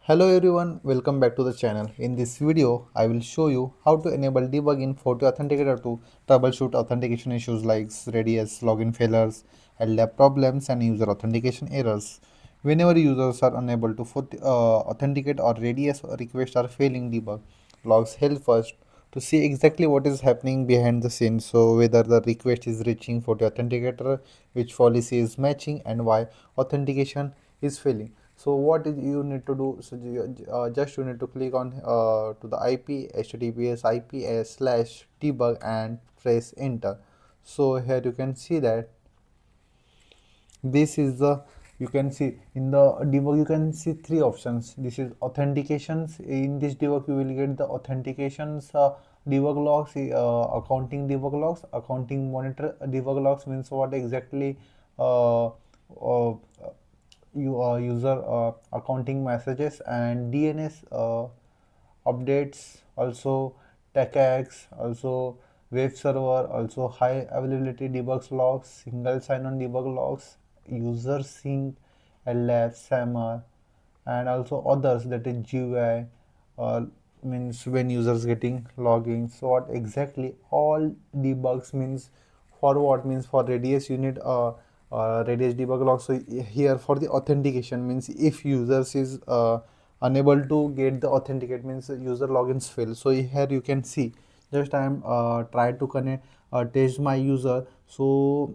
Hello everyone, welcome back to the channel. In this video, I will show you how to enable debug in FortiAuthenticator to troubleshoot authentication issues like radius, login failures, LDAP problems, and user authentication errors. Whenever users are unable to authenticate or radius requests are failing, debug logs help us to see exactly what is happening behind the scenes. So whether the request is reaching FortiAuthenticator, which policy is matching, and why authentication is failing. So what is you need to do? So just you need to click on to the IP https ips /debug and press enter. So here you can see that this is the you can see in the debug you can see three options. This is authentications. In this debug you will get the authentications debug logs, accounting debug logs, accounting monitor debug logs means what exactly user accounting messages and DNS updates, also TechX, also web server, also high availability debug logs, single sign-on debug logs, user sync, LF, SAMR, and also others, that is GUI, means when users getting login. So what exactly all debugs means, for what means for radius you need radius debug log. So here for the authentication means if users is unable to get the authenticate means user logins fail. So here you can see just I am try to connect test my user. So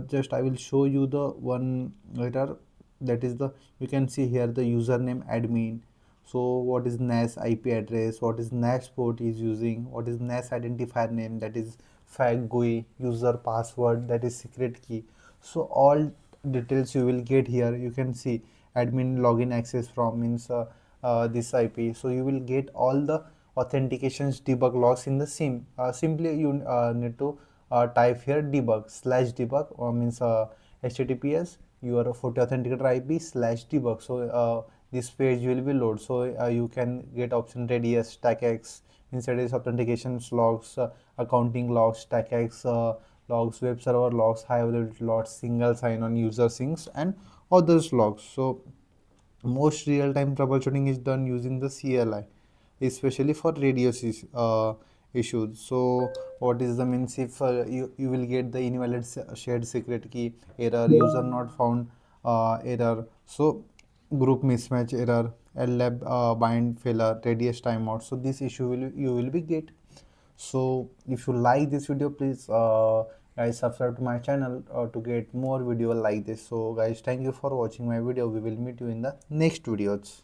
just I will show you the one later, that is the you can see here the username admin. So what is NAS IP address, what is NAS port is using, what is NAS identifier name, that is fag GUI, user password, that is secret key. So all details you will get here. You can see admin login access from means this IP. So you will get all the authentications debug logs in the sim. Simply you need to type here debug slash debug or means https your FortiAuthenticator IP slash debug. So this page will be load. So you can get option radius, TACX, inside is authentications logs, accounting logs, TACX logs, web server logs, high availability logs, single sign-on user syncs, and others logs. So most real-time troubleshooting is done using the CLI, especially for radius issues. So what is the means if you will get the invalid shared secret key error, user not found error, so group mismatch error, LLAB bind failure, radius timeout. So this issue will you will be get. So if you like this video, please guys subscribe to my channel to get more video like this. So guys, thank you for watching my video. We will meet you in the next videos.